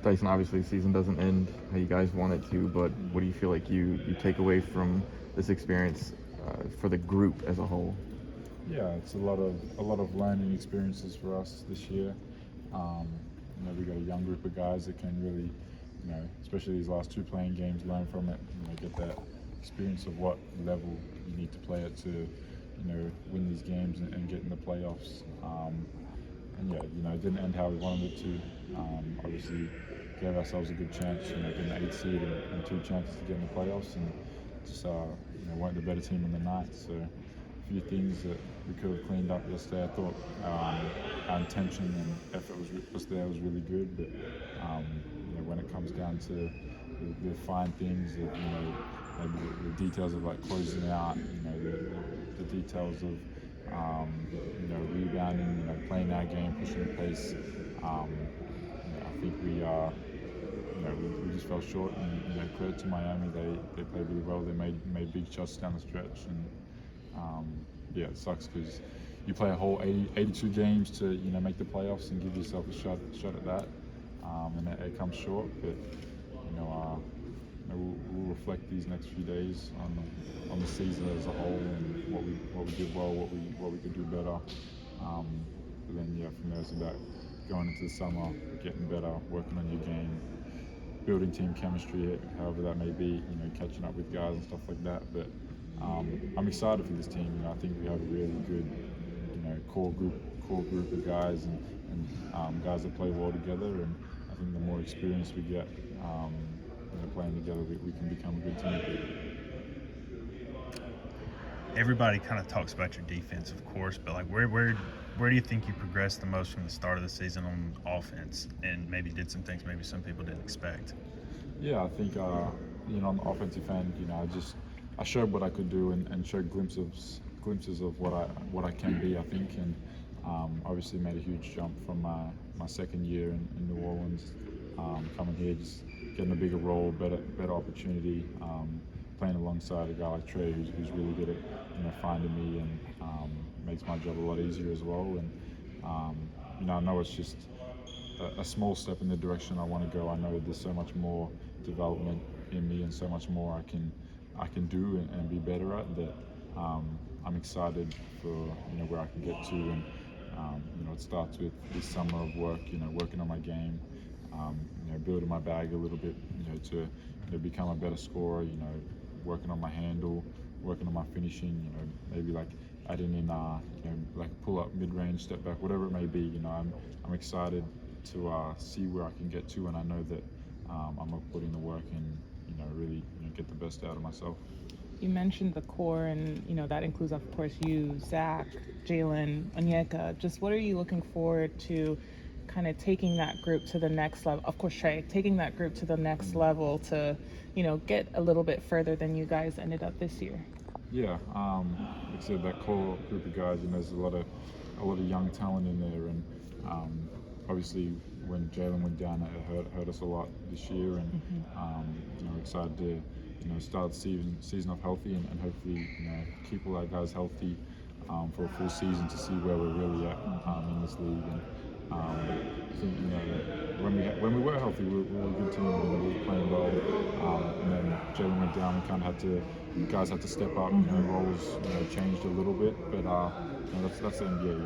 Dyson, obviously the season doesn't end how you guys want it to, but what do you feel like you take away from this experience for the group as a whole? Yeah, it's a lot of learning experiences for us this year. Um, we got a young group of guys that can really, especially these last two playing games, learn from it. Get that experience of what level you need to play at to, win these games and get in the playoffs. And yeah, it didn't end how we wanted it to. Obviously, gave ourselves a good chance, getting the 8th seed and two chances to get in the playoffs, and just weren't the better team on the night. So a few things that we could have cleaned up yesterday. I thought our intention and effort was there, was really good, but when it comes down to the fine things that maybe the details of like closing out, the details of rebounding, playing our game, pushing the pace. I think we just fell short. And credit to Miami, they played really well. They made big shots down the stretch, and yeah, it sucks because you play a whole 82 games to make the playoffs and give yourself a shot at that, and it comes short. But we'll reflect these next few days on the season as a whole and what we did well, what we could do better. But then from there it's about going into the summer, getting better, working on your game, building team chemistry, however that may be. Catching up with guys and stuff like that. But I'm excited for this team. I think we have a really good, core group of guys and guys that play well together. And I think the more experience we get, playing together, we can become a good team. Everybody kind of talks about your defense, of course, but like where do you think you progressed the most from the start of the season on offense, and maybe did some things maybe some people didn't expect? Yeah, I think on the offensive end, I showed what I could do and showed glimpses of what I can be. I think, and obviously made a huge jump from my second year in New Orleans, coming here, just getting a bigger role, better opportunity, playing alongside a guy like Trey, who's really good at finding me and makes my job a lot easier as well. And I know it's just a small step in the direction I want to go. I know there's so much more development in me and so much more I can do and be better at that. I'm excited for where I can get to, and it starts with this summer of work. Working on my game, building my bag a little bit, to become a better scorer. Working on my handle, working on my finishing. Maybe like adding in like a pull up, mid range, step back, whatever it may be. I'm excited to see where I can get to, and I know that I'm gonna put in the work and really get the best out of myself. You mentioned the core, and that includes, of course, you, Zach, Jalen, Onyeka. Just what are you looking forward to, kind of taking that group to the next level? Of course, Trey, taking that group to the next level to, get a little bit further than you guys ended up this year. Yeah, like I said, that core group of guys. There's a lot of young talent in there, and obviously when Jalen went down, it hurt us a lot this year, and excited to start the season off healthy and hopefully keep all our guys healthy for a full season to see where we're really at in this league. And I think that when we were healthy, we were a good team and we were playing well. And then Jalen went down. We kind of guys had to step up. Roles changed a little bit, but that's the NBA.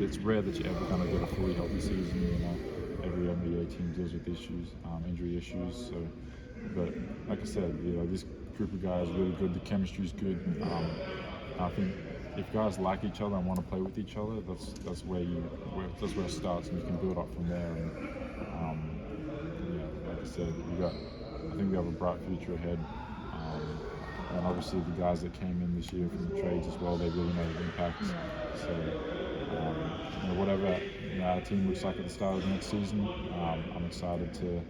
It's rare that you're ever going to get a fully healthy season. Every NBA team deals with issues, injury issues. So, but like I said, this group of guys is really good. The chemistry is good. I think if guys like each other and want to play with each other, that's where it starts, and you can build up from there. And like I said, I think we have a bright future ahead. And obviously the guys that came in this year from the trades as well, they really made an impact. So whatever our team looks like at the start of the next season, I'm excited to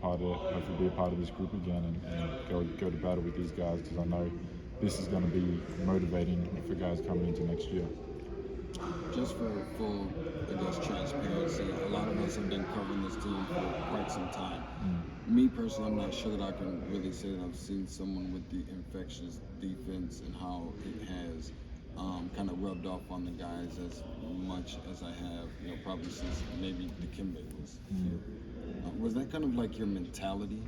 hopefully be a part of this group again and go to battle with these guys, because I know this is going to be motivating for guys coming into next year. Just for full, transparency, a lot of us have been covering this team for quite some time. Me personally, I'm not sure that I can really say that I've seen someone with the infectious defense and how it has kind of rubbed off on the guys as much as I have, probably since maybe Dikembe was here. Was that kind of like your mentality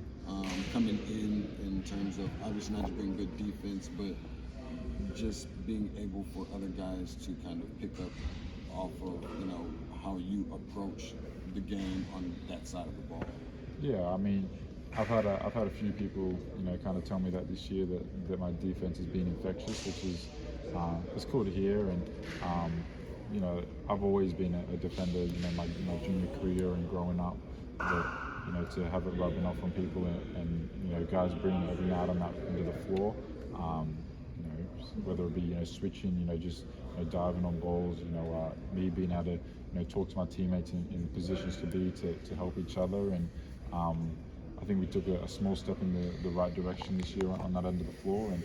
coming in terms of obviously not just being good defense, but just being able for other guys to kind of pick up off of, how you approach the game on that side of the ball? Yeah, I mean, I've had a few people, kind of tell me that this year that my defense has been infectious, which is it's cool to hear. And I've always been a defender, my junior career and growing up. But to have it rubbing off on people and guys bringing every night on that into the floor. Whether it be switching, just diving on balls, me being able to talk to my teammates in positions to be to help each other. And I think we took a small step in the right direction this year on that end of the floor. And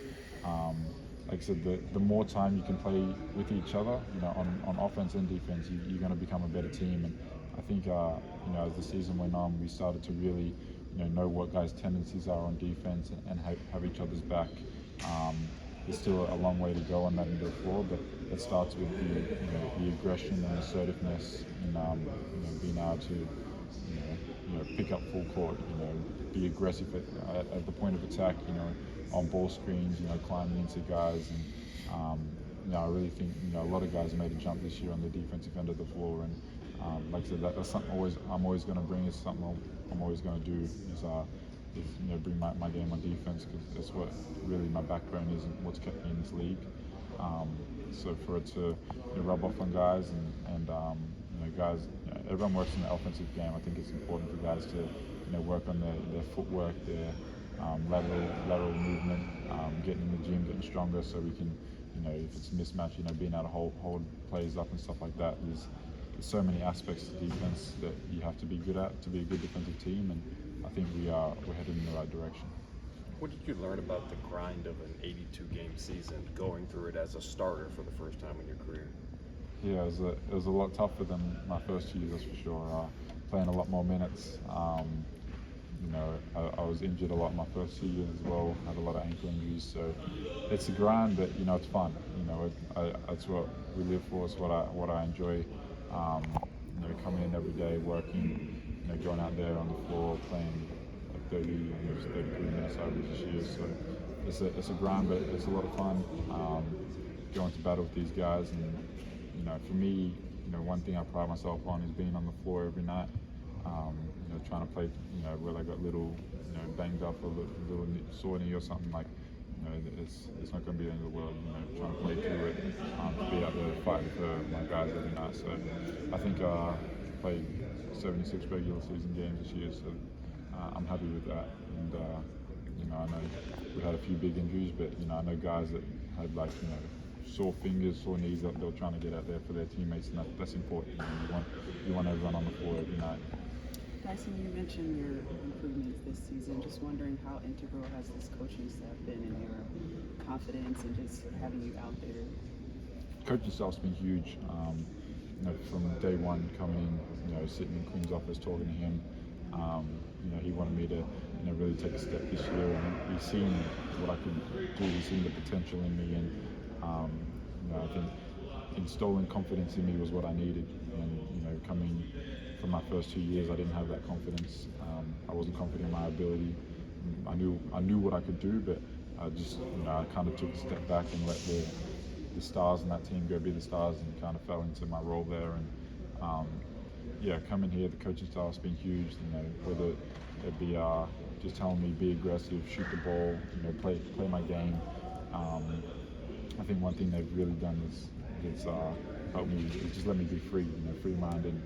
like I said, the more time you can play with each other, on offense and defense, you're going to become a better team. And I think as the season went on, we started to really know what guys' tendencies are on defense and have each other's back. There's still a long way to go on that end of the floor, but it starts with the aggression and assertiveness, and being able to pick up full court, be aggressive at the point of attack, on ball screens, climbing into guys. And I really think a lot of guys made a jump this year on the defensive end of the floor. And like I said, that's something I'm always going to bring. It's something I'm always going to do. Is bring my game on defense, because that's what really my backbone is and what's kept me in this league. So for it to rub off on guys and guys, everyone works in the offensive game. I think it's important for guys to work on their footwork, their lateral movement, getting in the gym, getting stronger, so we can, if it's a mismatch, being able to hold plays up and stuff like that. There's so many aspects to defense that you have to be good at to be a good defensive team, and I think we're headed in the right direction. What did you learn about the grind of an 82-game season, going through it as a starter for the first time in your career? Yeah, it was a lot tougher than my first year, that's for sure. Playing a lot more minutes. I was injured a lot my first 2 years as well. Had a lot of ankle injuries, so it's a grind, but it's fun. That's what we live for. It's what I enjoy. Coming in every day, working. Going out there on the floor, playing like 33 minutes average this year. So it's a grind, but it's a lot of fun. Going to battle with these guys, and for me, one thing I pride myself on is being on the floor every night. Trying to play, where I got little, banged up or little sore knee or something, like, it's not going to be the end of the world. Trying to play through it, to be out there fighting for my guys every night. So I think played 76 regular season games this year, so I'm happy with that. And I know we had a few big injuries, but I know guys that had sore fingers, sore knees, that they're trying to get out there for their teammates, and that's important. You want everyone on the floor every night. Dyson, you mentioned your improvements this season. Just wondering how integral has this coaching staff been in your confidence and just having you out there? Coaching staff's been huge. From day one coming in, sitting in Quinn's office talking to him, he wanted me to really take a step this year, and he's seen what I could do. He's seen the potential in me, and I think installing confidence in me was what I needed. And coming from my first 2 years, I didn't have that confidence. I wasn't confident in my ability. I knew what I could do, but I just I kind of took a step back and let the stars in that team go be the stars, and kind of fell into my role there. And coming here, the coaching staff's been huge. Whether it be just telling me be aggressive, shoot the ball, play my game. I think one thing they've really done is helped me, is just let me be free-minded.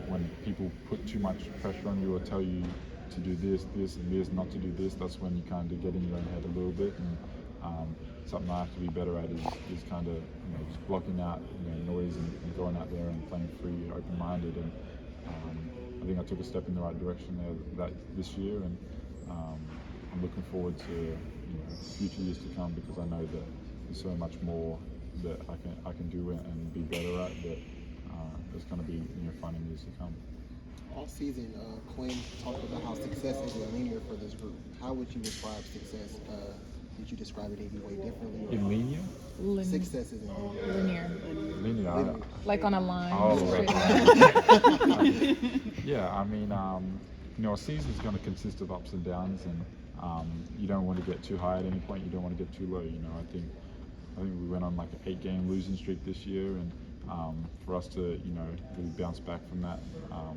When people put too much pressure on you or tell you to do this, and this, not to do this, that's when you kind of get in your own head a little bit. And something I have to be better at is kind of just blocking out noise and going out there and playing free, open-minded. And I think I took a step in the right direction there this year, and I'm looking forward to future years to come, because I know that there's so much more that I can do and be better at, that there's going to be fun in years to come. All season, Quinn talked about how success is linear for this group. How would you describe success would you describe it any way differently? Or In linear? success is in Linear. Linear. Linear. Like on a line. Oh, straight right. line. Yeah, I mean, a season's going to consist of ups and downs, and you don't want to get too high at any point. You don't want to get too low. I think we went on like an 8-game losing streak this year, and for us to really bounce back from that,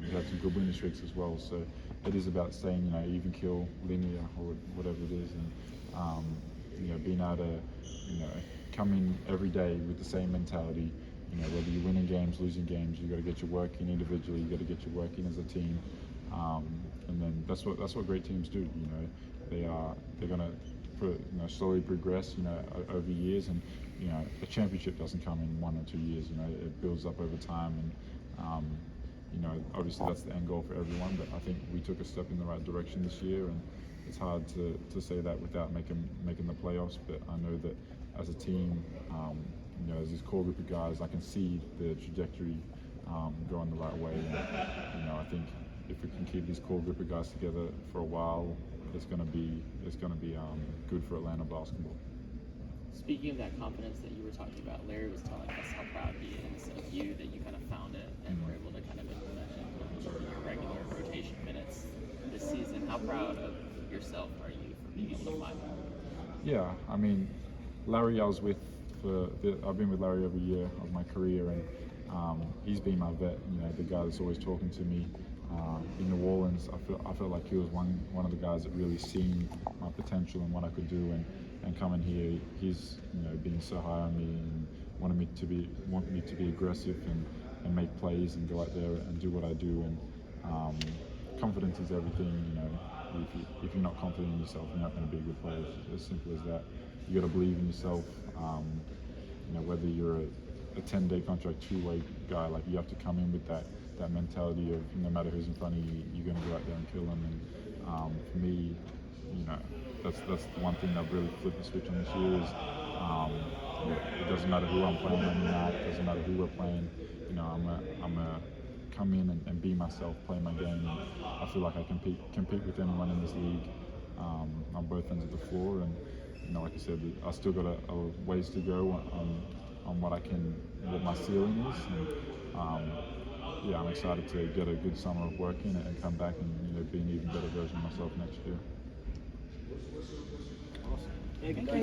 we had some good winning streaks as well. So it is about staying even kill, linear, or whatever it is, and being able to come in every day with the same mentality. Whether you're winning games, losing games, you got to get your work in individually. You got to get your work in as a team, and then that's what great teams do. They're gonna slowly progress over years, and a championship doesn't come in 1 or 2 years. It builds up over time, and obviously that's the end goal for everyone. But I think we took a step in the right direction this year, and it's hard to say that without making the playoffs. But I know that as a team, as this core group of guys, I can see the trajectory going the right way. And I think if we can keep this core group of guys together for a while, it's going to be good for Atlanta basketball. Speaking of that confidence that you were talking about, Larry was telling us how proud he is of you that you kind of found it and were able to kind of implement it in your regular rotation minutes this season. How proud of yourself are you for being able to find that? Yeah, I mean, Larry, I've been with Larry every year of my career, and he's been my vet. The guy that's always talking to me. In New Orleans, I felt like he was one of the guys that really seen my potential and what I could do, and coming here, he's being so high on me and want me to be aggressive and make plays and go out there and do what I do. And confidence is everything. If you're not confident in yourself, you're not going to be a good player. It's as simple as that. You got to believe in yourself. Whether you're a 10-day contract, 2-way guy, like you have to come in with that mentality of no matter who's in front of you, you're going to go out there and kill them. And for me, that's the one thing I've really flipped the switch on this year is it doesn't matter who I'm playing on the night, it doesn't matter who we're playing. I'm a come in and be myself, play my game. And I feel like I compete with anyone in this league on both ends of the floor. And like I said, I still got a ways to go on what my ceiling is. And, I'm excited to get a good summer of work in and come back and be an even better version of myself next year. Awesome.